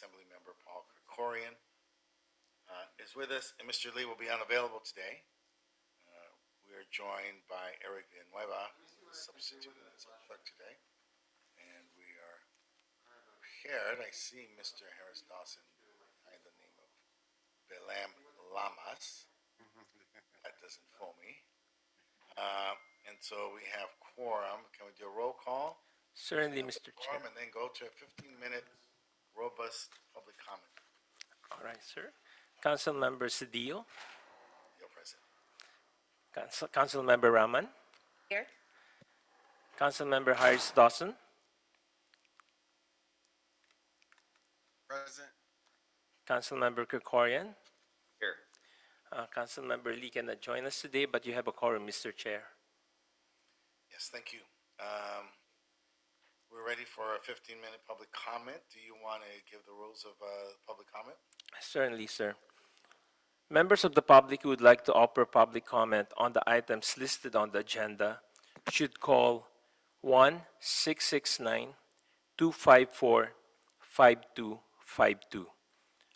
Assemblymember Paul Krikorian is with us, and Mr. Lee will be unavailable today. We are joined by Eric Villanueva, who is substituted as our clerk today, and we are prepared. I see Mr. Harris Dawson behind the name of Belam Lamas. That doesn't fool me. And so we have quorum. Can we do a roll call? Certainly, Mr. Chair. And then go to a 15-minute robust public comment. All right, sir. Council Member Cedillo. You're present. Council Member Raman. Here. Council Member Harris Dawson. Present. Council Member Krikorian. Here. Council Member Lee cannot join us today, but you have a quorum, Mr. Chair. Yes, thank you. We're ready for a 15-minute public comment. Do you want to give the rules of public comment? Certainly, sir. Members of the public who would like to offer public comment on the items listed on the agenda should call 1-669-254-5252.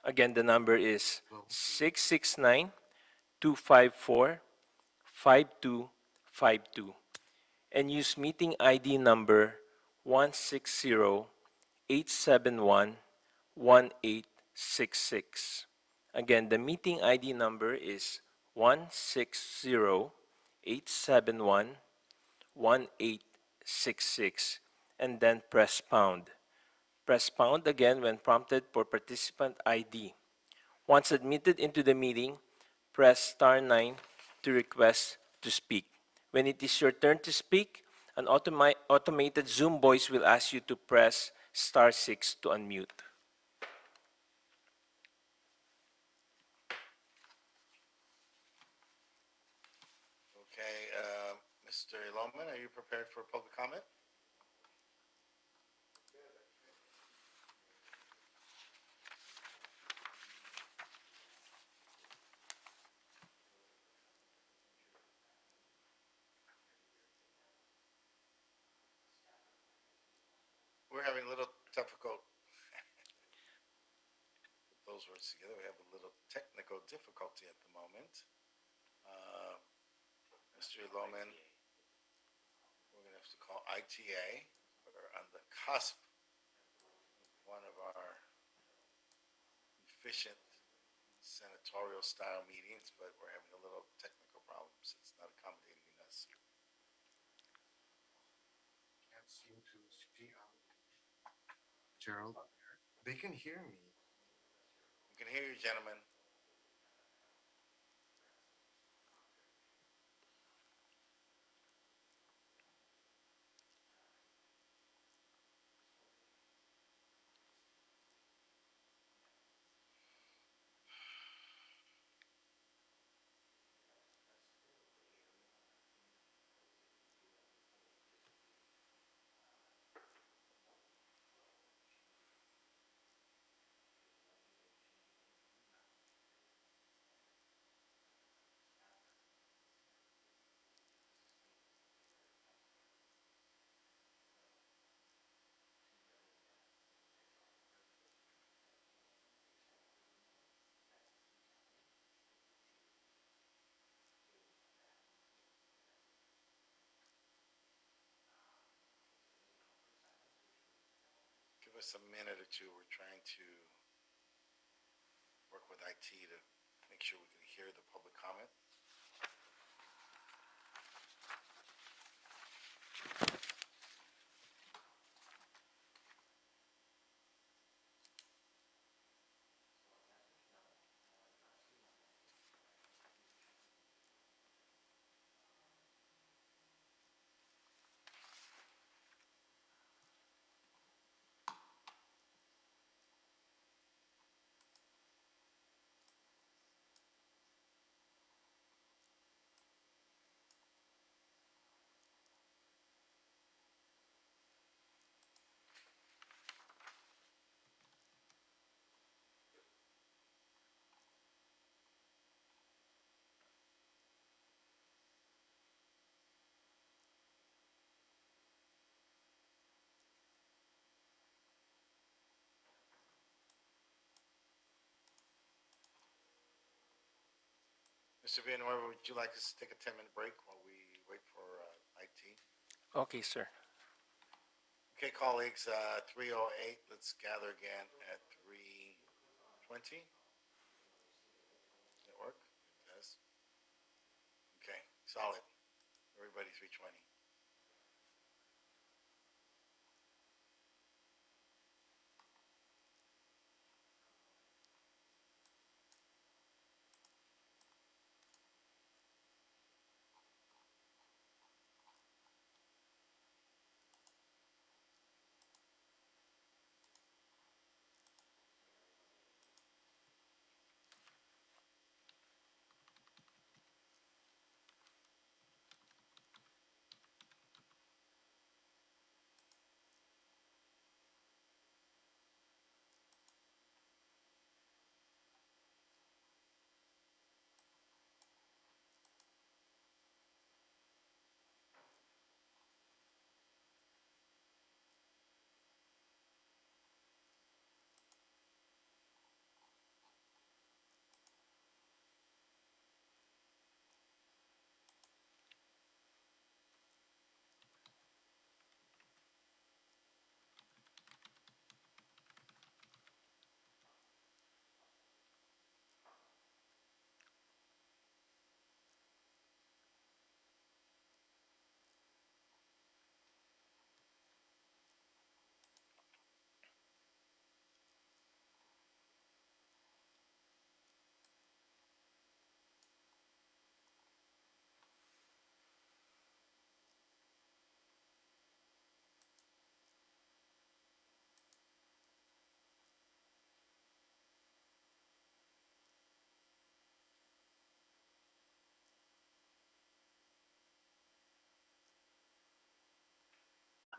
Again, the number is 669-254-5252. And use meeting ID number 160-871-1866. Again, the meeting ID number is 160-871-1866, and then press pound. Press pound again when prompted for participant ID. Once admitted into the meeting, press *9 to request to speak. When it is your turn to speak, an automated Zoom voice will ask you to press *6 to unmute. Okay, Mr. Loman, are you prepared for public comment? We're having a little difficult, put those words together, we have a little technical difficulty at the moment. Mr. Loman, we're going to have to call ITA. We're on the cusp of one of our efficient senatorial style meetings, but we're having a little technical problems. It's not accommodating us. Can't seem to see Gerald. They can hear me. We can hear you, gentlemen. Give us a minute or two. We're trying to work with IT to make sure we can hear the public comment. Mr. Villanueva, would you like us to take a 10-minute break while we wait for IT? Okay, sir. Okay, colleagues, 3:08, let's gather again at 3:20. Does that work? It does. Okay, solid. Everybody, 3:20.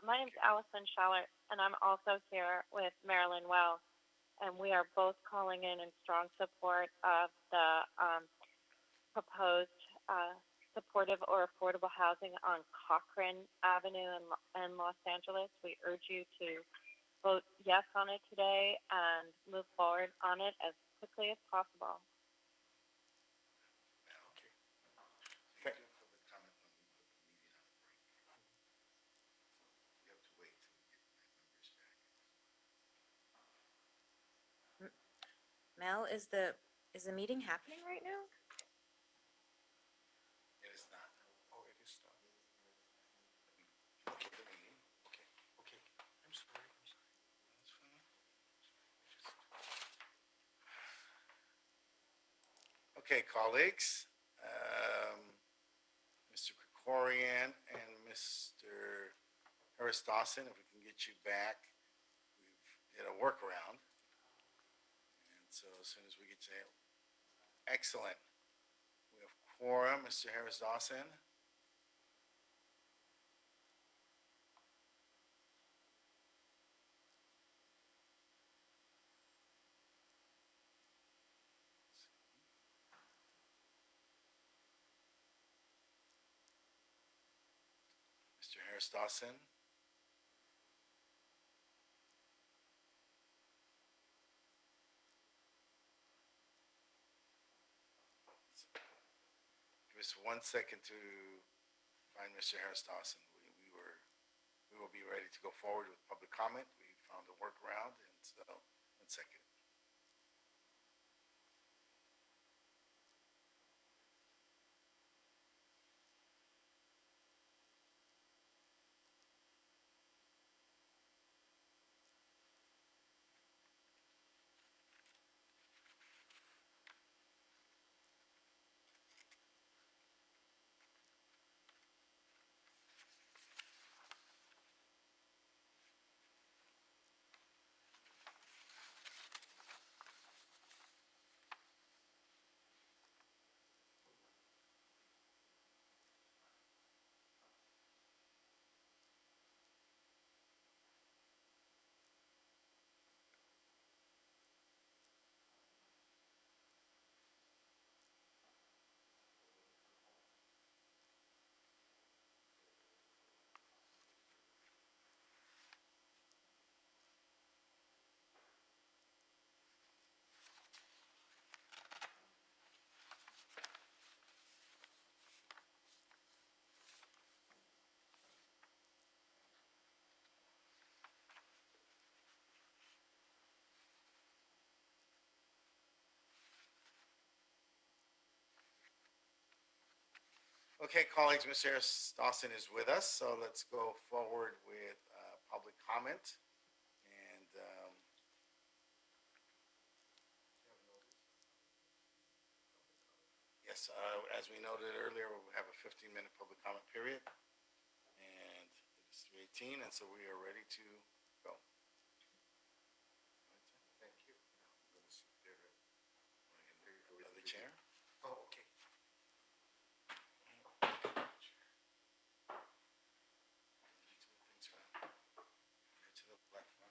My name is Allison Schallert, and I'm also here with Marilyn Wells, and we are both calling in strong support of the proposed supportive or affordable housing on Cochrane Avenue in Los Angeles. We urge you to vote yes on it today and move forward on it as quickly as possible. Okay. Okay. Public comment when we put the meeting on a break. We have to wait till we get my members back. Mel, is the meeting happening right now? It is not. Oh, it is not. Look at the meeting. Okay, okay. I'm sorry, I'm sorry. That's fine. Okay, colleagues, Mr. Krikorian and Mr. Harris Dawson, if we can get you back, we've did a workaround. And so as soon as we get you, excellent. We have quorum, Mr. Harris Dawson. Mr. Harris Dawson. Give us 1 second to find Mr. Harris Dawson. We will be ready to go forward with public comment. We found a workaround, and so 1 second. Okay, colleagues, Mr. Dawson is with us, so let's go forward with public comment. And yes, as we noted earlier, we'll have a 15-minute public comment period. And it is 3:18, and so we are ready to go. Thank you. Now I'm gonna sit there. The chair? Oh, okay. Things around. Go to the left.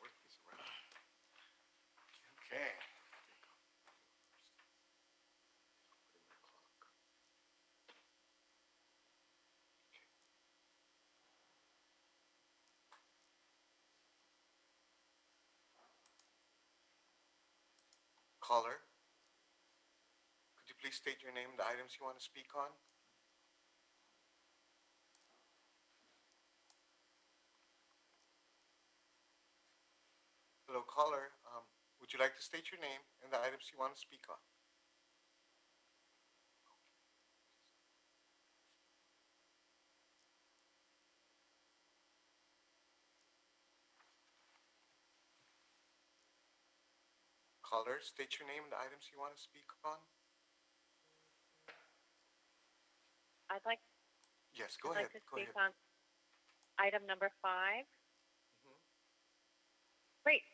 Work this around. Okay. Put in my clock. Caller, could you please state your name and the items you want to speak on? Hello, caller. Would you like to state your name and the items you want to speak on? Caller, state your name and the items you want to speak on. I'd like, Yes, go I'd ahead. like to Go speak ahead. on item number 5. Mhm. Great.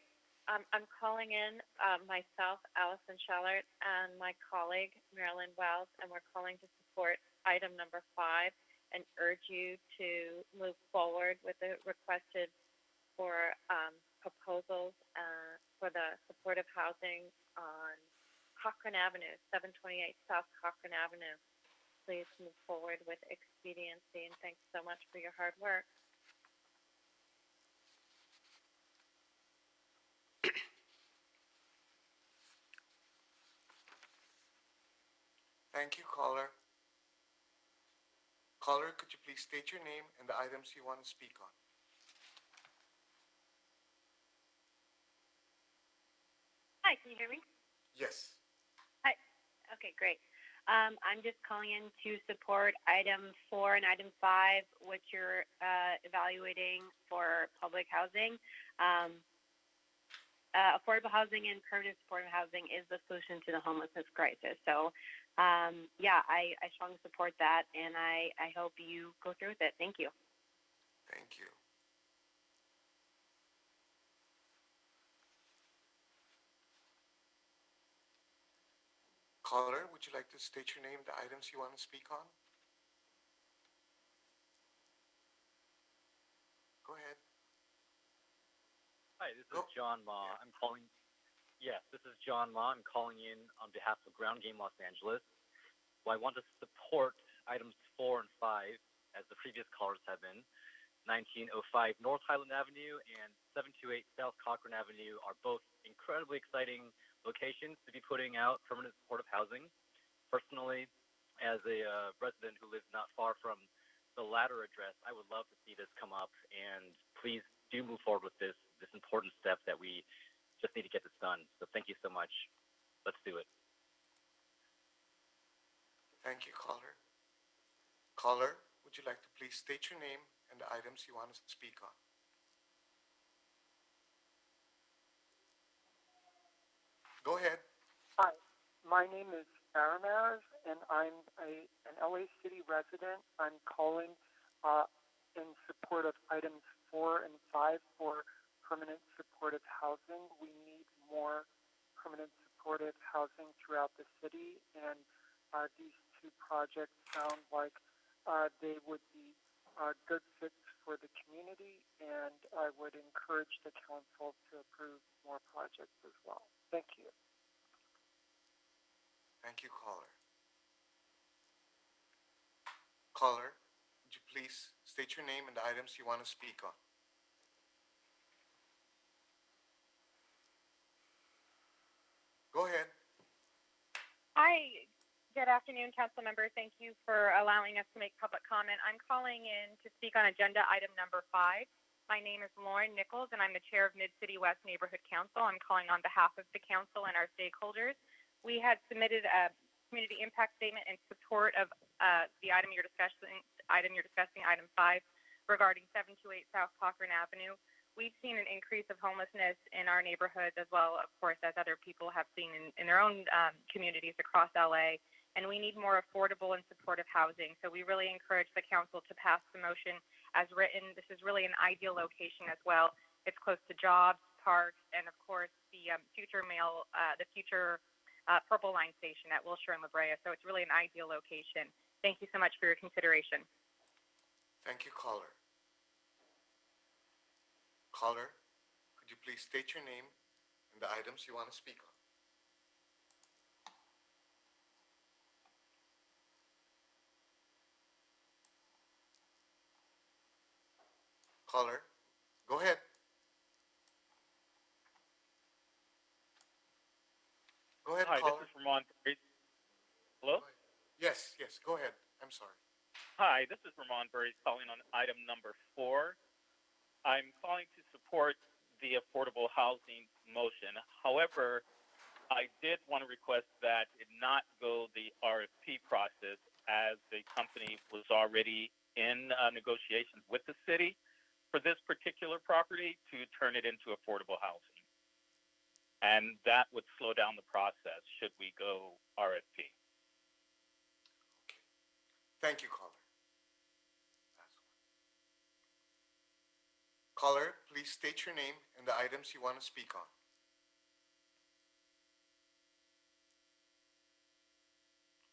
I'm calling in myself, Allison Schellert, and my colleague, Marilyn Wells, and we're calling to support item number 5 and urge you to move forward with the requested for proposals for the supportive housing on Cochrane Avenue, 728 South Cochrane Avenue. Please move forward with expediency, and thanks so much for your hard work. Thank you, caller. Caller, could you please state your name and the items you want to speak on? Hi, can you hear me? Yes. Hi. Okay, great. I'm just calling in to support item 4 and item 5, which you're evaluating for public housing. Affordable housing and permanent supportive housing is the solution to the homelessness crisis. So, I strongly support that, and I hope you go through with it. Thank you. Thank you. Caller, would you like to state your name and the items you want to speak on? Go ahead. Hi, this is Go. John Ma. Yeah. I'm calling. Yes, this is John Ma. I'm calling in on behalf of Ground Game Los Angeles. Well, I want to support items 4 and 5, as the previous callers have been. 1905 North Highland Avenue and 728 South Cochrane Avenue are both incredibly exciting locations to be putting out permanent supportive housing. Personally, as a resident who lives not far from the latter address, I would love to see this come up, and please do move forward with this important step that we just need to get this done. So thank you so much. Let's do it. Thank you, caller. Caller, would you like to please state your name and the items you want to speak on? Go ahead. Hi, my name is Aramaz, and I'm an LA City resident. I'm calling in support of items 4 and 5 for permanent supportive housing. We need more permanent supportive housing throughout the city, and these two projects sound like they would be good fits for the community, and I would encourage the council to approve more projects as well. Thank you. Thank you, caller. Caller, would you please state your name and the items you want to speak on? Go ahead. Hi, good afternoon, council member. Thank you for allowing us to make public comment. I'm calling in to speak on agenda item number 5. My name is Lauren Nichols, and I'm the chair of Mid-City West Neighborhood Council. I'm calling on behalf of the council and our stakeholders We had submitted a community impact statement in support of the item you're discussing, item 5, regarding 728 South Cochrane Avenue. We've seen an increase of homelessness in our neighborhoods as well, of course, as other people have seen in their own communities across LA. And we need more affordable and supportive housing. So we really encourage the council to pass the motion as written. This is really an ideal location as well. It's close to jobs, parks, and of course the future Purple Line station at Wilshire and La Brea. So it's really an ideal location. Thank you so much for your consideration. Thank you, caller. Caller, could you please state your name and the items you want to speak on? Caller, go ahead. Go ahead, Hi, caller. this is Ramon. Hello? Yes, go ahead. I'm sorry. Hi, this is Ramon Burries calling on item number 4. I'm calling to support the affordable housing motion. However, I did want to request that it not go the RFP process, as the company was already in negotiations with the city for this particular property to turn it into affordable housing. And that would slow down the process should we go RFP. Thank you, caller. Caller, please state your name and the items you want to speak on.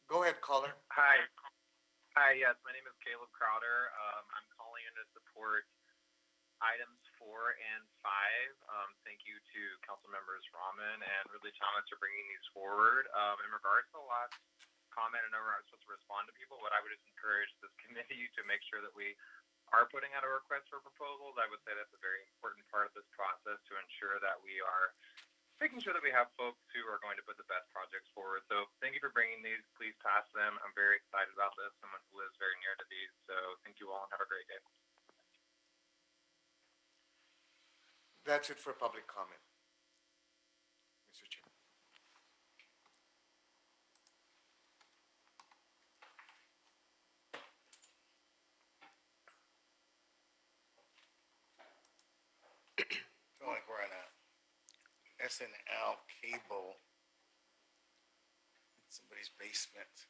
Go ahead, caller. Hi, yes, my name is Caleb Crowder. I'm calling in to support items 4 and 5. Thank you to Council Members Rahman and Ridley Thomas for bringing these forward. In regards to the last comment, I know we're not supposed to respond to people, but I would just encourage this committee to make sure that we are putting out a request for proposals. I would say that's a very important part of this process to ensure that we are making sure that we have folks who are going to put the best projects forward. So thank you for bringing these. Please pass them. I'm very excited about this. Someone who lives very near to these. So thank you all and have a great day. That's it for public comment. Mr. Chair. Feel like we're in a SNL cable in somebody's basement.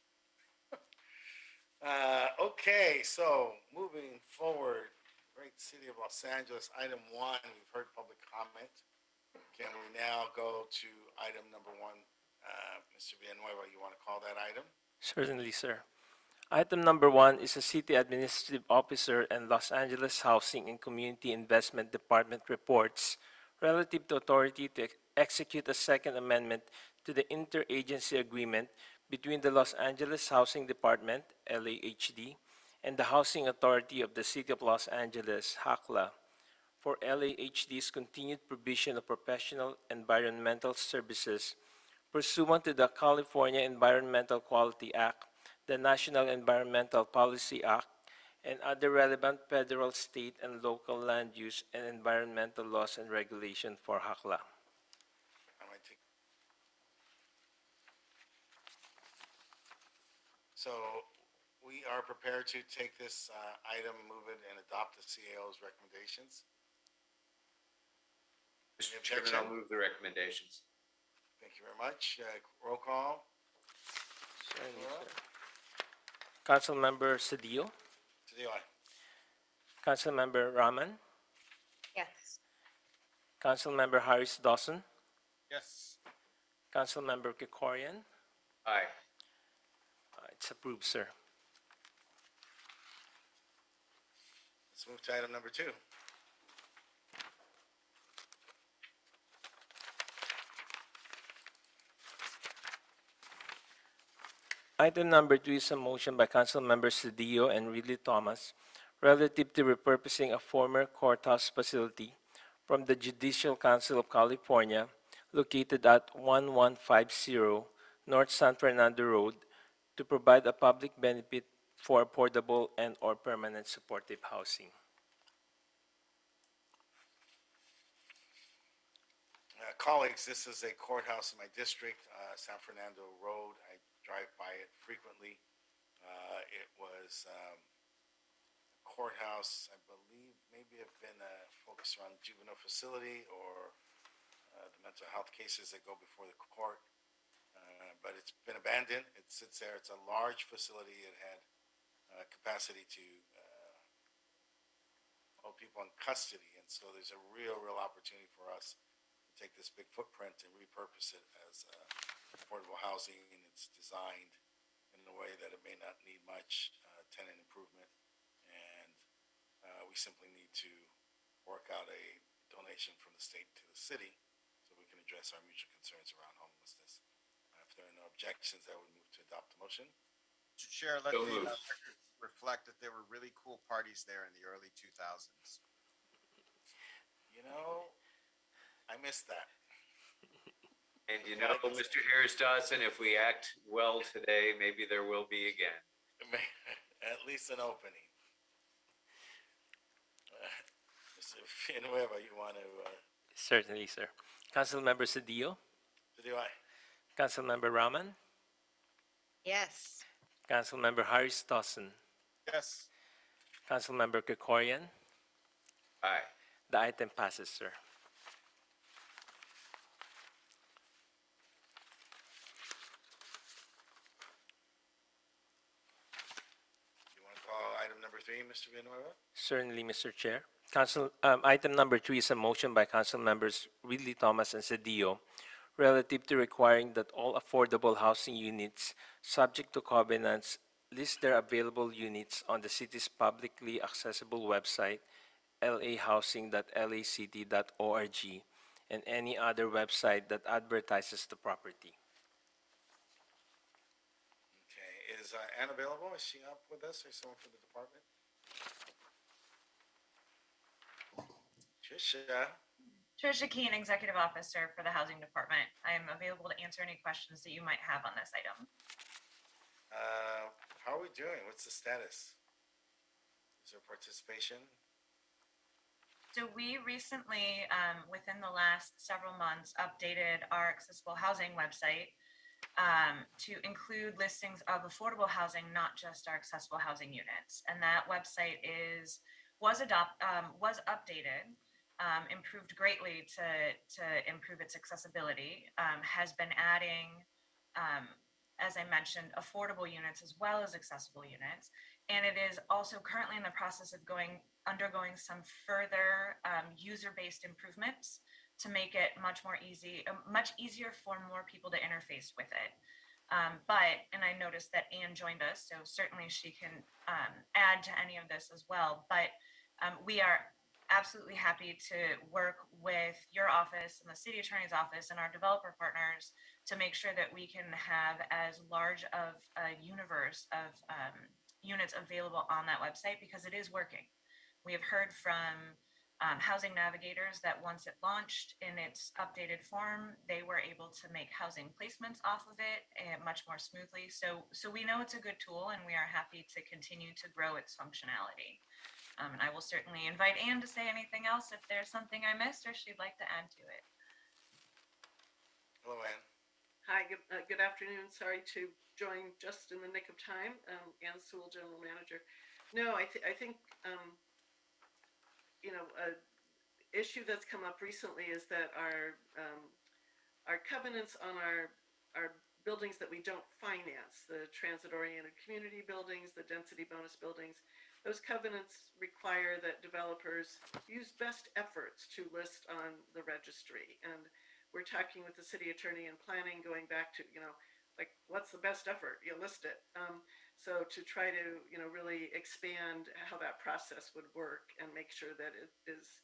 Okay, so moving forward, great city of Los Angeles, item 1, we've heard public comment. Can we now go to item number 1? Mr. Villanueva, you want to call that item? Certainly, sir. Item number 1 is a City Administrative Officer and Los Angeles Housing and Community Investment Department reports relative to authority to execute a second amendment to the interagency agreement between the Los Angeles Housing Department, LAHD, and the Housing Authority of the City of Los Angeles, HACLA, for LAHD's continued provision of professional environmental services pursuant to the California Environmental Quality Act, the National Environmental Policy Act, and other relevant federal, state, and local land use and environmental laws and regulations for HACLA. I might take. So we are prepared to take this item, move it, and adopt the CAO's recommendations. Mr. Any Chairman, objection? I'll move the recommendations. Thank you very much. Roll call. Certainly, sir. Councilmember Cedillo, To the aye. Councilmember Rahman, Yes. Councilmember Harris Dawson, Yes. Councilmember Kikorian. Aye. It's approved, sir. Let's move to item number 2. Item number 2 is a motion by Councilmember Cedillo and Ridley Thomas relative to repurposing a former courthouse facility from the Judicial Council of California located at 1150 North San Fernando Road to provide a public benefit for affordable and/or permanent supportive housing. Colleagues, this is a courthouse in my district. San Fernando Road. I drive by it frequently. It was courthouse, I believe, maybe have been focused around juvenile facility or the mental health cases that go before the court. But it's been abandoned. It sits there. It's a large facility. It had capacity to hold people in custody, and so there's a real opportunity for us to take this big footprint and repurpose it as affordable housing. It's designed in a way that it may not need much tenant improvement, and we simply need to work out a donation from the state to the city so we can address our mutual concerns around homelessness. If there are no objections, I would move to adopt the motion. Mr. Chair, let So the moved. record reflect that there were really cool parties there in the early 2000s. You know, I missed that. And you know, Mr. Harris Dodson, if we act well today, maybe there will be again. At least an opening. Mr. Villanueva, you want to Certainly, sir. Councilmember Cedillo, do I? Councilmember Rahman, Yes. Councilmember Harris Dawson, Yes. Councilmember Kikorian. Aye. The item passes, sir. You want to call item number 3, Mr. Villanueva? Certainly, Mr. Chair. Item number 3 is a motion by Council Members Ridley Thomas and Cedillo relative to requiring that all affordable housing units subject to covenants list their available units on the city's publicly accessible website, lahousing.lacity.org, and any other website that advertises the property. Okay, is Ann available? Is she up with us, or someone from the department? Trisha? Tricia Keen, Executive Officer for the Housing Department. I am available to answer any questions that you might have on this item. How are we doing? What's the status? Is there participation? So we recently, within the last several months, updated our accessible housing website to include listings of affordable housing, not just our accessible housing units. And that website was updated, improved greatly to improve its accessibility, has been adding, as I mentioned, affordable units as well as accessible units. And it is also currently in the process of undergoing some further user-based improvements to make it much easier for more people to interface with it. And I noticed that Anne joined us, so certainly she can add to any of this as well. But we are absolutely happy to work with your office and the city attorney's office and our developer partners to make sure that we can have as large of a universe of units available on that website, because it is working. We have heard from housing navigators that once it launched in its updated form, they were able to make housing placements off of it much more smoothly. So we know it's a good tool, and we are happy to continue to grow its functionality. And I will certainly invite Anne to say anything else if there's something I missed or she'd like to add to it. Hello, Ann. Hi, good afternoon. Sorry to join just in the nick of time. Ann Sewell, General Manager. No, I think an issue that's come up recently is that our covenants on our buildings that we don't finance, the transit-oriented community buildings, the density bonus buildings, those covenants require that developers use best efforts to list on the registry. And we're talking with the city attorney and planning, going back to, like, what's the best effort? You list it. So to try to, really expand how that process would work and make sure that it is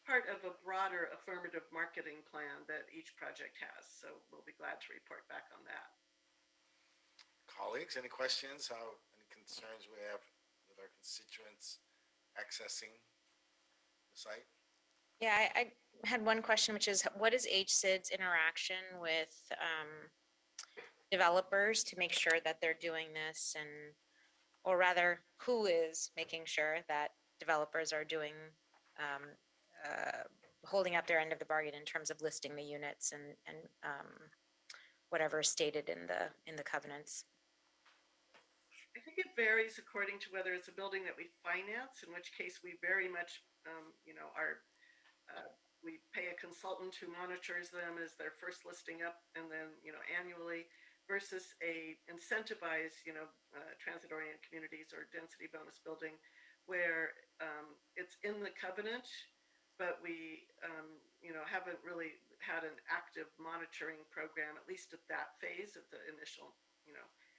part of a broader affirmative marketing plan that each project has. So we'll be glad to report back on that. Colleagues, any questions? Any concerns we have with our constituents accessing the site? Yeah, I had one question, which is, what is Hcid's interaction with developers to make sure that they're doing this, or rather, who is making sure that developers are doing, holding up their end of the bargain in terms of listing the units and whatever is stated in the covenants. I think it varies according to whether it's a building that we finance, in which case we very much, we pay a consultant who monitors them as their first listing up and then, annually, versus a incentivized, transit-oriented communities or density bonus building where it's in the covenant, but we, haven't really had an active monitoring program, at least at that phase, at the initial,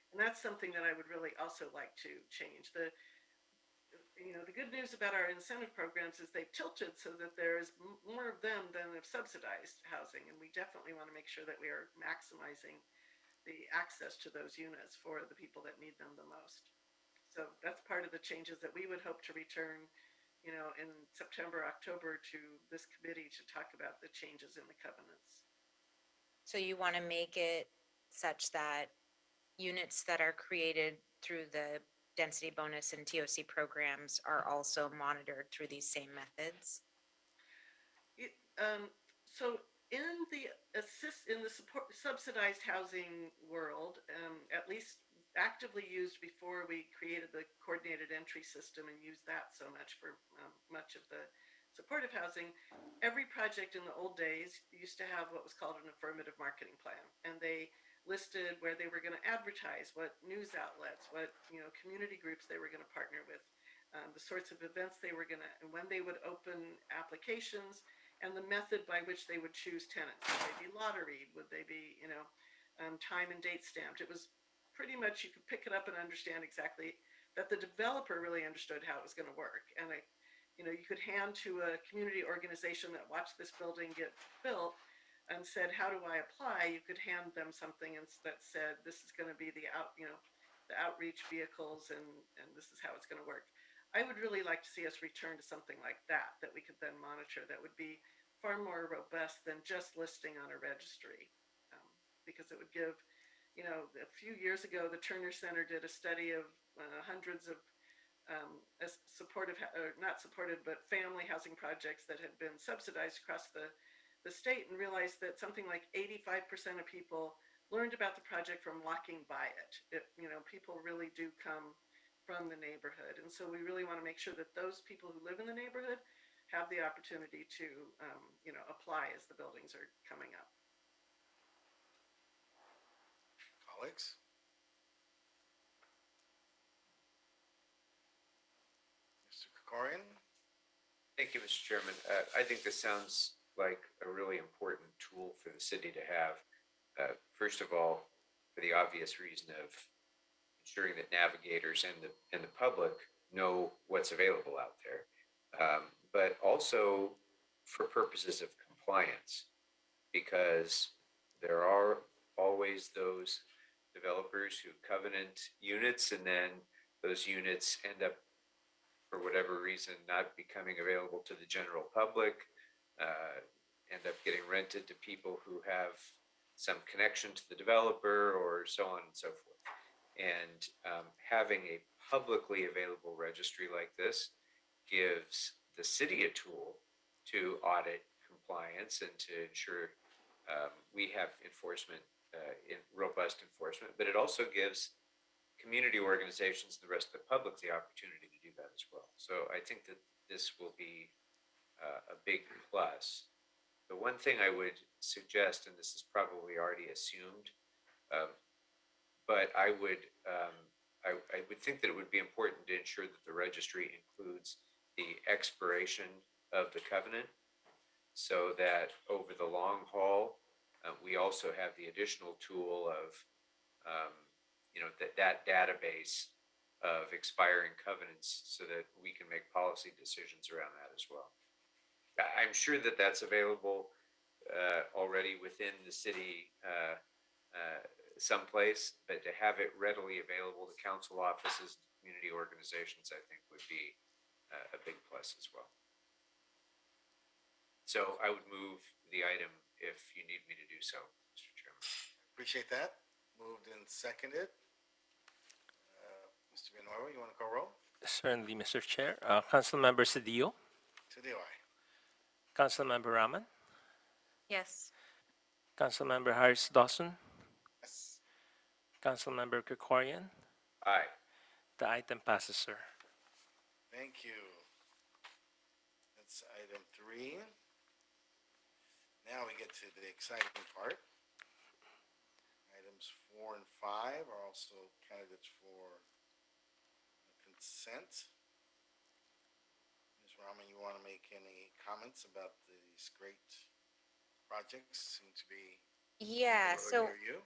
and that's something that I would really also like to change. The good news about our incentive programs is they've tilted so that there is more of them than of subsidized housing, and we definitely want to make sure that we are maximizing the access to those units for the people that need them the most. So that's part of the changes that we would hope to return, in September, October to this committee to talk about the changes in the covenants. So you want to make it such that units that are created through the density bonus and TOC programs are also monitored through these same methods? So in the subsidized housing world, at least actively used before we created the coordinated entry system and used that so much for much of the supportive housing, every project in the old days used to have what was called an affirmative marketing plan, and they listed where they were going to advertise, what news outlets, what community groups they were going to partner with, the sorts of events they were going to, and when they would open applications, and the method by which they would choose tenants. Would they be lotteried? Would they be, time and date stamped? It was pretty much, you could pick it up and understand exactly that the developer really understood how it was going to work. And you could hand to a community organization that watched this building get built and said, how do I apply? You could hand them something that said, this is going to be the outreach vehicles, and this is how it's going to work. I would really like to see us return to something like that we could then monitor, that would be far more robust than just listing on a registry. Because it would give, a few years ago, the Turner Center did a study of hundreds of not supported, but family housing projects that had been subsidized across the state, and realized that something like 85% of people learned about the project from walking by it. People really do come from the neighborhood, and so we really want to make sure that those people who live in the neighborhood have the opportunity to, apply as the buildings are coming up. Colleagues? Mr. Krikorian? Thank you, Mr. Chairman. I think this sounds like a really important tool for the city to have. First of all, for the obvious reason of ensuring that navigators and the public know what's available out there, but also for purposes of compliance, because there are always those developers who covenant units, and then those units end up, for whatever reason, not becoming available to the general public, end up getting rented to people who have some connection to the developer, or so on and so forth. And having a publicly available registry like this gives the city a tool to audit compliance and to ensure we have enforcement, robust enforcement, but it also gives community organizations and the rest of the public the opportunity to do that as well. So I think that this will be a big plus. The one thing I would suggest, and this is probably already assumed, but I would think that it would be important to ensure that the registry includes the expiration of the covenant, so that over the long haul, we also have the additional tool of, that database of expiring covenants, so that we can make policy decisions around that as well. I'm sure that that's available already within the city someplace, but to have it readily available to council offices and community organizations, I think would be a big plus as well. So I would move the item if you need me to do so, Mr. Chairman. Appreciate that. Moved and seconded. Mr. Villanueva, you want to call roll? Certainly, Mr. Chair. Councilmember Cedillo, Cedillo, aye. Councilmember Rahman, Yes. Councilmember Harris Dawson, Councilmember Krikorian. Aye. The item passes, sir. Thank you. That's item 3. Now we get to the exciting part. Items 4 and 5 are also candidates for consent. Ms. Rahman, you want to make any comments about these great projects soon to be Yeah, delivered so near you?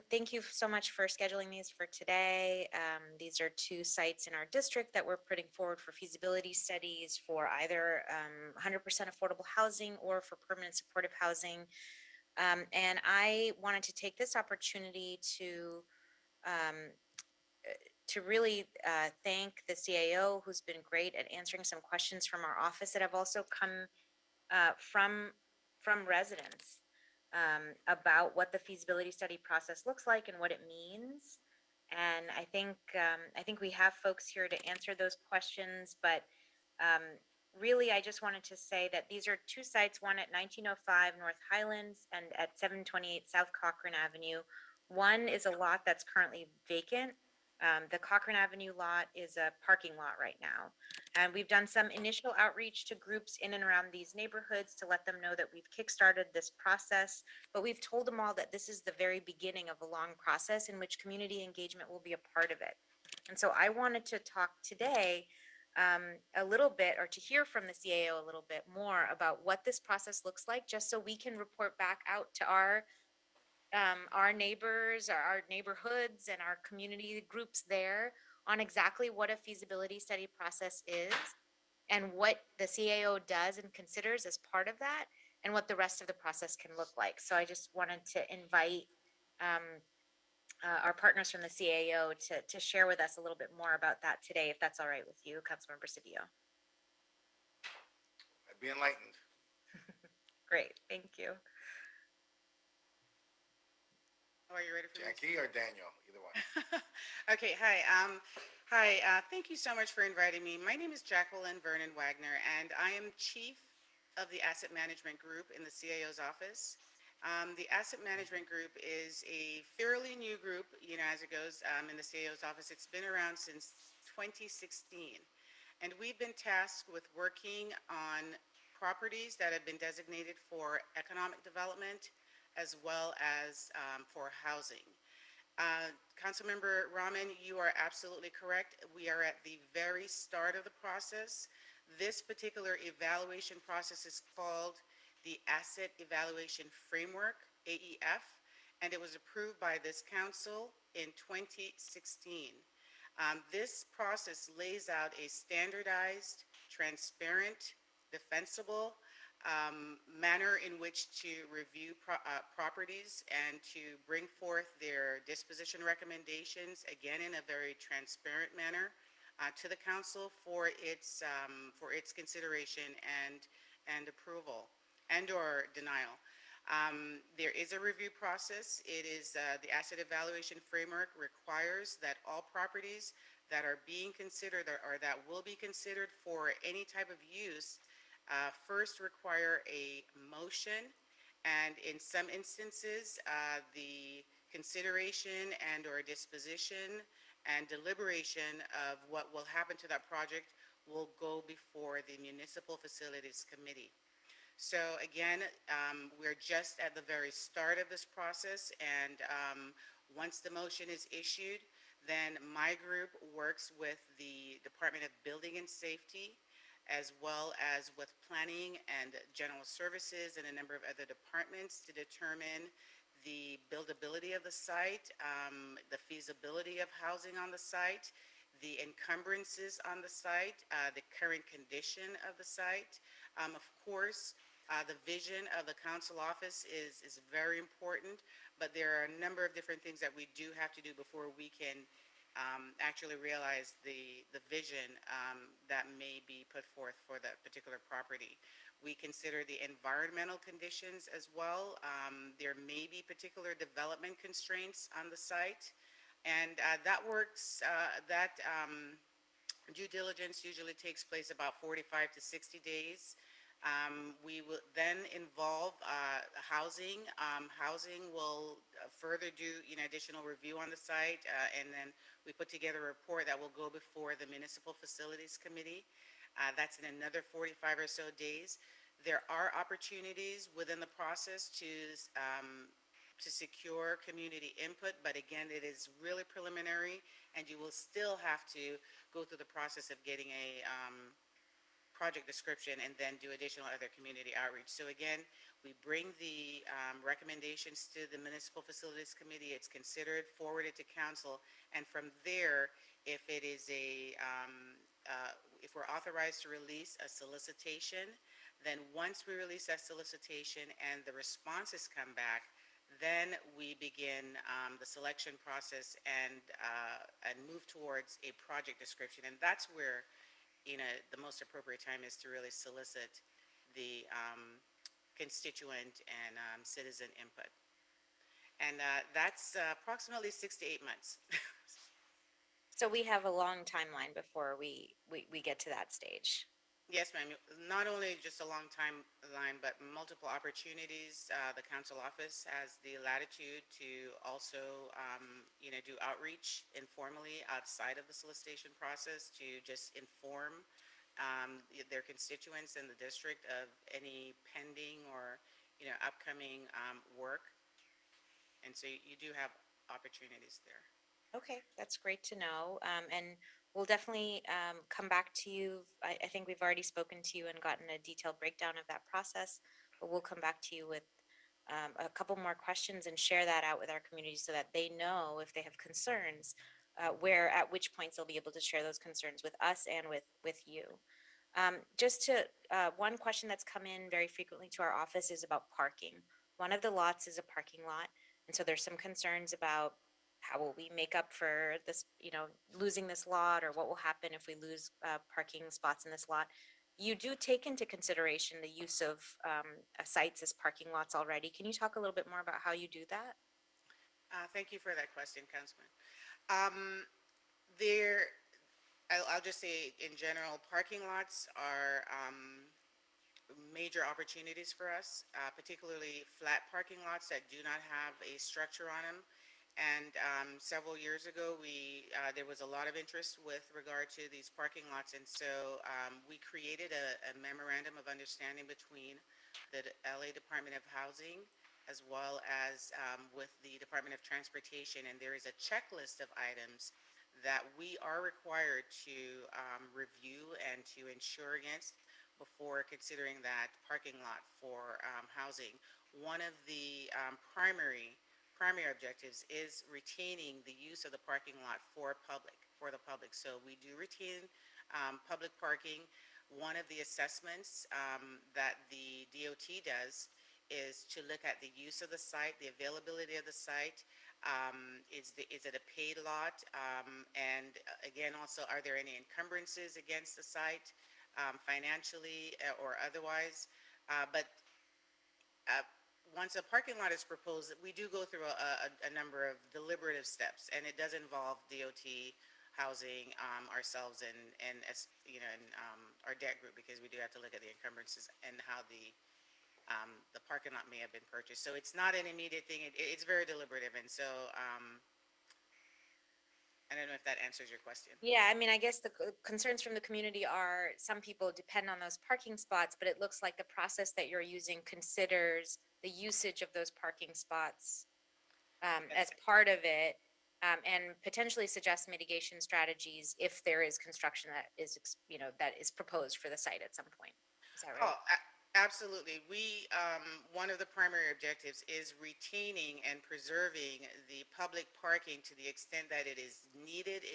thank you so much for scheduling these for today. These are two sites in our district that we're putting forward for feasibility studies for either 100% affordable housing or for permanent supportive housing. And I wanted to take this opportunity um, to really thank the CAO, who's been great at answering some questions from our office that have also come from residents about what the feasibility study process looks like and what it means. And I think we have folks here to answer those questions, but um, really, I just wanted to say that these are two sites, one at 1905 North Highlands and at 728 South Cochrane Avenue. One is a lot that's currently vacant. The Cochrane Avenue lot is a parking lot right now. And we've done some initial outreach to groups in and around these neighborhoods to let them know that we've kickstarted this process. But we've told them all that this is the very beginning of a long process in which community engagement will be a part of it. And so I wanted to talk today a little bit, or to hear from the CAO a little bit more about what this process looks like, just so we can report back out to our neighbors, our neighborhoods, and our community groups there on exactly what a feasibility study process is and what the CAO does and considers as part of that, and what the rest of the process can look like. So I just wanted to invite um, our partners from the CAO to share with us a little bit more about that today, if that's all right with you, Councilmember Cedillo. I'd be enlightened. Great, thank you. Oh, are you ready for Jackie or Daniel, either one. me? Okay, hi. Thank you so much for inviting me. My name is Jacqueline Vernon Wagner, and I am Chief of the Asset Management Group in the CAO's office. The Asset Management Group is a fairly new group, as it goes in the CAO's office. It's been around since 2016, and we've been tasked with working on properties that have been designated for economic development as well as for housing. Councilmember Rahman, you are absolutely correct. We are at the very start of the process. This particular evaluation process is called the Asset Evaluation Framework, AEF, and it was approved by this council in 2016. This process lays out a standardized, transparent, defensible manner in which to review properties and to bring forth their disposition recommendations, again in a very transparent manner, to the council for its consideration and approval and/or denial. There is a review process. It is the asset evaluation framework requires that all properties that are being considered or that will be considered for any type of use first require a motion, and in some instances, the consideration and/or disposition and deliberation of what will happen to that project will go before the Municipal Facilities Committee. So again, we're just at the very start of this process, and once the motion is issued, then my group works with the Department of Building and Safety, as well as with Planning and General Services and a number of other departments to determine the buildability of the site, the feasibility of housing on the site, the encumbrances on the site, the current condition of the site. Of course, the vision of the council office is very important, but there are a number of different things that we do have to do before we can actually realize the vision that may be put forth for that particular property. We consider the environmental conditions as well. There may be particular development constraints on the site, and that due diligence usually takes place about 45 to 60 days We will then involve housing. Housing will further do additional review on the site, and then we put together a report that will go before the Municipal Facilities Committee. That's in another 45 or so days. There are opportunities within the process to secure community input, but again, it is really preliminary, and you will still have to go through the process of getting a project description and then do additional other community outreach. So again, we bring the recommendations to the Municipal Facilities Committee. It's considered, forwarded to council, and from there, if it is if we're authorized to release a solicitation, then once we release that solicitation and the responses come back, then we begin the selection process and move towards a project description. And that's where the most appropriate time is to really solicit the constituent and citizen input. And that's approximately 6 to 8 months. So we have a long timeline before we get to that stage. Yes, ma'am. Not only just a long timeline, but multiple opportunities. The council office has the latitude to also, do outreach informally outside of the solicitation process to just inform their constituents in the district of any pending or, upcoming work. And so you do have opportunities there. Okay, that's great to know. And we'll definitely come back to you. I think we've already spoken to you and gotten a detailed breakdown of that process, but we'll come back to you with a couple more questions and share that out with our community so that they know if they have concerns, at which points they'll be able to share those concerns with us and with you. One question that's come in very frequently to our office is about parking. One of the lots is a parking lot, and so there's some concerns about how will we make up for this, losing this lot, or what will happen if we lose parking spots in this lot. You do take into consideration the use of sites as parking lots already. Can you talk a little bit more about how you do that? Thank you for that question, Councilman. Um, there, I'll just say in general, parking lots are major opportunities for us, particularly flat parking lots that do not have a structure on them. And several years ago, there was a lot of interest with regard to these parking lots, and so we created a memorandum of understanding between the LA Department of Housing as well as with the Department of Transportation, and there is a checklist of items that we are required to review and to insure against before considering that parking lot for housing. One of the primary objectives is retaining the use of the parking lot for the public. So we do retain public parking. One of the assessments that the DOT does is to look at the use of the site, the availability of the site. Is it a paid lot? And again, also, are there any encumbrances against the site, financially or otherwise? But once a parking lot is proposed, we do go through a number of deliberative steps, and it does involve DOT, housing, ourselves, and as and our debt group, because we do have to look at the encumbrances and how the parking lot may have been purchased. So it's not an immediate thing. It's very deliberative, and so I don't know if that answers your question. Yeah, I mean, I guess the concerns from the community are some people depend on those parking spots, but it looks like the process that you're using considers the usage of those parking spots as part of it, and potentially suggests mitigation strategies if there is construction that is, that is proposed for the site at some point. Is that right? Oh, absolutely. One of the primary objectives is retaining and preserving the public parking to the extent that it is needed,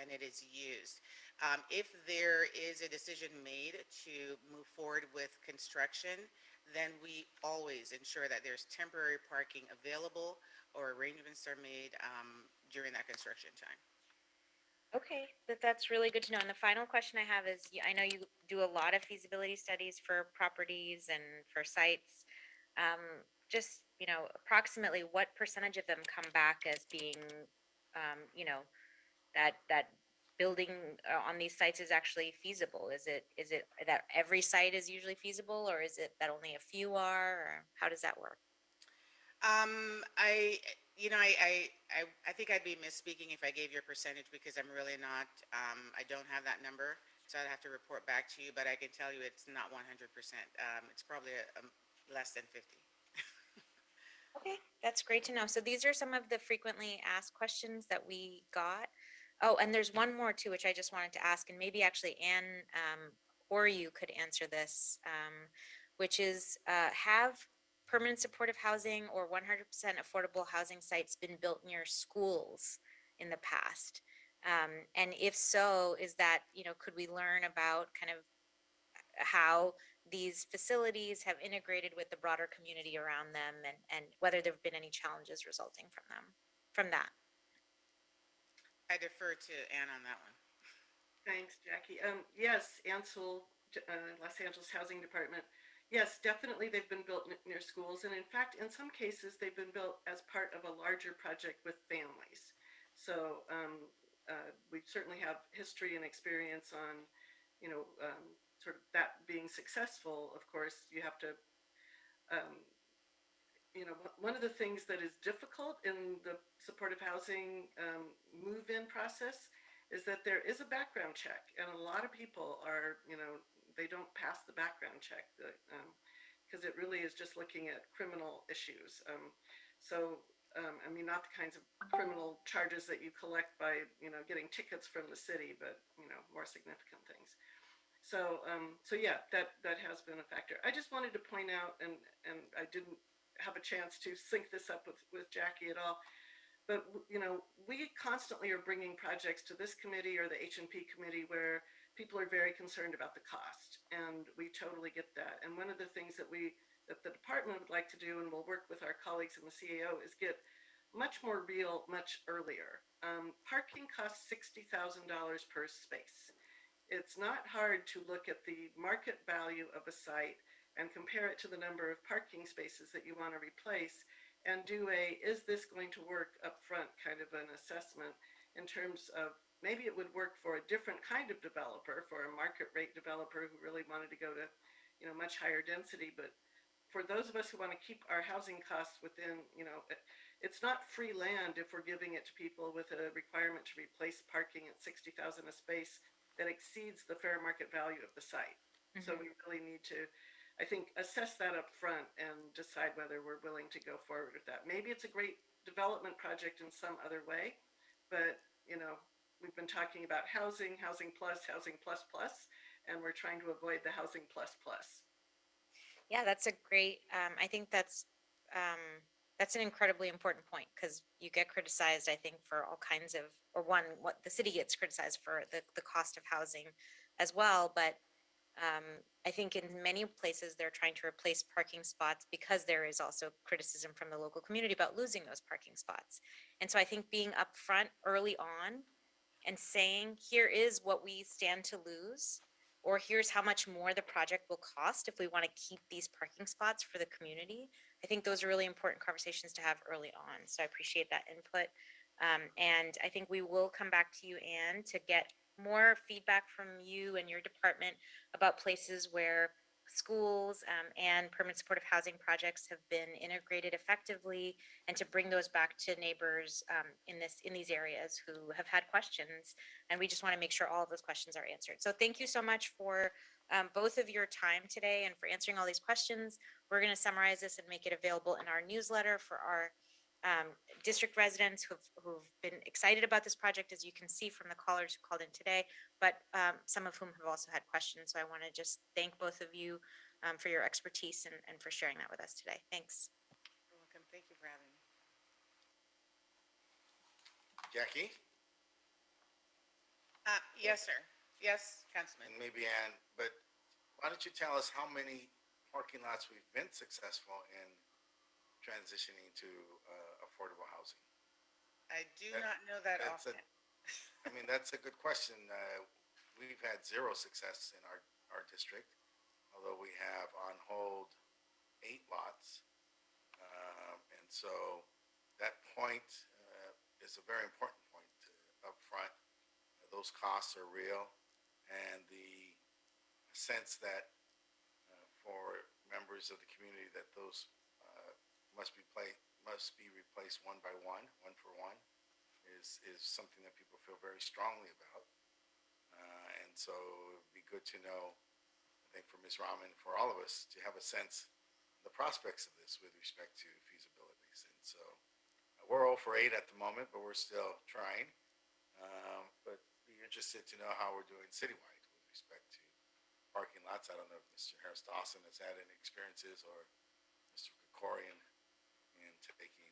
and it is used. If there is a decision made to move forward with construction, then we always ensure that there's temporary parking available or arrangements are made during that construction time. Okay, that's really good to know. And the final question I have is, I know you do a lot of feasibility studies for properties and for sites. Just, approximately what percentage of them come back as being, that building on these sites is actually feasible? Is it that every site is usually feasible, or is it that only a few are, or how does that work? I think I'd be misspeaking if I gave you a percentage because I'm really not, I don't have that number. So I'd have to report back to you, but I can tell you it's not 100%. It's probably less than 50. Okay, that's great to know. So these are some of the frequently asked questions that we got. Oh, and there's one more too, which I just wanted to ask, and maybe actually Anne, or you could answer this, which is, have permanent supportive housing or 100% affordable housing sites been built near schools in the past? And if so, is that, could we learn about kind of how these facilities have integrated with the broader community around them, and whether there have been any challenges resulting from that? I defer to Ann on that one. Thanks, Jackie. Yes, Ansel, Los Angeles Housing Department. Yes, definitely they've been built near schools. And in fact, in some cases, they've been built as part of a larger project with families. So we certainly have history and experience on, sort of that being successful. Of course, you have to um, one of the things that is difficult in the supportive housing move-in process is that there is a background check, and a lot of people are, they don't pass the background check because it really is just looking at criminal issues. I mean, not the kinds of criminal charges that you collect by, getting tickets from the city, but, more significant things. So yeah, that has been a factor. I just wanted to point out, and I didn't have a chance to sync this up with Jackie at all, but we constantly are bringing projects to this committee or the H&P committee where people are very concerned about the cost, and we totally get that. And one of the things that the department would like to do, and we'll work with our colleagues in the CAO, is get much more real, much earlier. Parking costs $60,000 per space. It's not hard to look at the market value of a site and compare it to the number of parking spaces that you want to replace and do is this going to work up front kind of an assessment in terms of maybe it would work for a different kind of developer, for a market rate developer who really wanted to go to, much higher density. But for those of us who want to keep our housing costs within, it's not free land if we're giving it to people with a requirement to replace parking at 60,000 a space that exceeds the fair market value of the site. So we really need to, I think, assess that up front and decide whether we're willing to go forward with that. Maybe it's a great development project in some other way, but we've been talking about housing, housing plus, and we're trying to avoid the housing plus. Yeah, that's a great, I think that's an incredibly important point, because you get criticized, I think, for all kinds of, or what the city gets criticized for, the cost of housing as well. But I think in many places they're trying to replace parking spots because there is also criticism from the local community about losing those parking spots. And so I think being upfront early on and saying, here is what we stand to lose, or here's how much more the project will cost if we want to keep these parking spots for the community. I think those are really important conversations to have early on. So I appreciate that input. And I think we will come back to you, Anne, to get more feedback from you and your department about places where schools and permanent supportive housing projects have been integrated effectively, and to bring those back to neighbors in these areas who have had questions. And we just want to make sure all of those questions are answered. So thank you so much for both of your time today and for answering all these questions. We're going to summarize this and make it available in our newsletter for our district residents who've been excited about this project, as you can see from the callers who called in today, but some of whom have also had questions. So I want to just thank both of you for your expertise and for sharing that with us today. Thanks. You're welcome. Thank you for having me. Jackie? Yes, sir. Yes, Councilman. And maybe Ann, but why don't you tell us how many parking lots we've been successful in transitioning to affordable housing? I do not know that offhand. I mean, that's a good question. We've had zero success in our district, although we have on hold 8 lots. And so that point is a very important point up front. Those those costs are real, and the sense that for members of the community that those must be replaced one by one, one for one, is something that people feel very strongly about. And so it'd be good to know, I think for Ms. Rahman, for all of us, to have a sense of the prospects of this with respect to feasibilities. And so we're 0 for 8 at the moment, but we're still trying. But be interested to know how we're doing citywide with respect to parking lots. I don't know if Mr. Harris Dawson has had any experiences, or Mr. Kokorian, in taking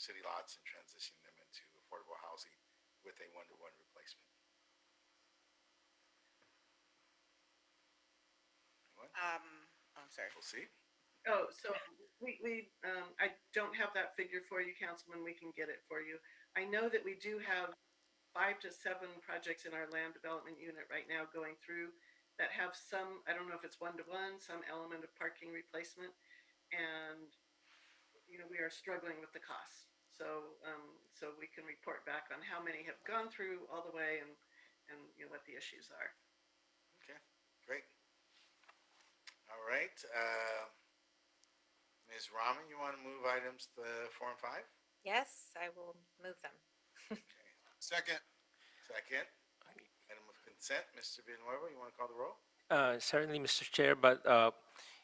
city lots and transitioning them into affordable housing with a one-to-one replacement. Anyone? I'm sorry. We'll see. Oh, so I don't have that figure for you, Councilman. We can get it for you. I know that we do have 5 to 7 projects in our land development unit right now going through that have some, I don't know if it's one-to-one, some element of parking replacement. And, you know, we are struggling with the costs. So, so we can report back on how many have gone through all the way and you know, what the issues are. Okay, great. All right. Ms. Rahman, you want to move items 4 and 5? Yes, I will move them. Okay. Second. Second. Item of consent, Mr. Villanueva, you want to call the roll? Certainly, Mr. Chair, but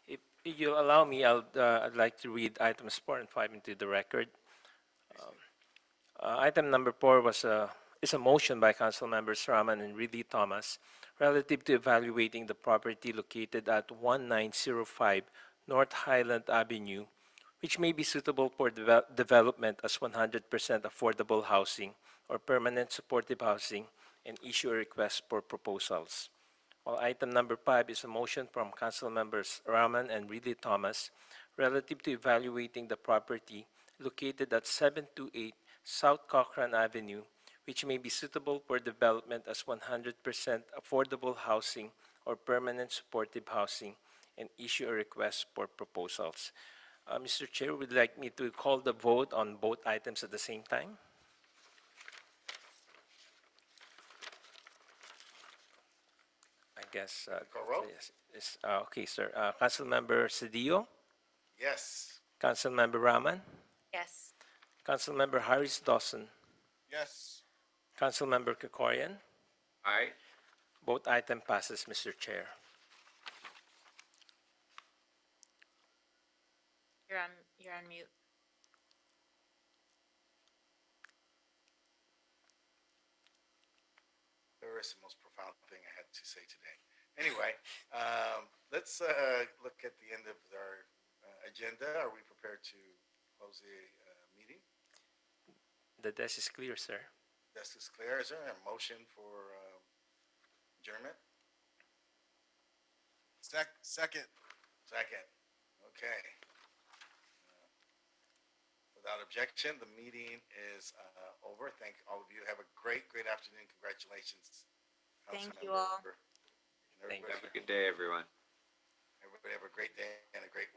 if you allow me, I'd like to read items 4 and 5 into the record. Item number 4 is a motion by Council Members Rahman and Ridley Thomas relative to evaluating the property located at 1905 North Highland Avenue, which may be suitable for development as 100% affordable housing or permanent supportive housing, and issue a request for proposals. While item number 5 is a motion from Council Members Rahman and Ridley Thomas relative to evaluating the property located at 728 South Cochrane Avenue, which may be suitable for development as 100% affordable housing or permanent supportive housing, and issue a request for proposals. Mr. Chair, would you like me to call the vote on both items at the same time? I guess. Call roll? Yes, okay, sir. Councilmember Cedillo, Yes. Councilmember Rahman, Yes. Councilmember Harris Dawson, Yes. Councilmember Kokorian. Aye. Both item passes, Mr. Chair. You're on mute. There is the most profound thing I had to say today. Anyway, let's look at the end of our agenda. Are we prepared to close the meeting? The desk is clear, sir. Desk is clear. Is there a motion for adjournment? Second. Second. Okay. Without objection, the meeting is over. Thank all of you. Have a great, great afternoon. Congratulations. Thank you Councilmember, all. and Thank everybody. Have a good day, everyone. Everybody have a great day and a great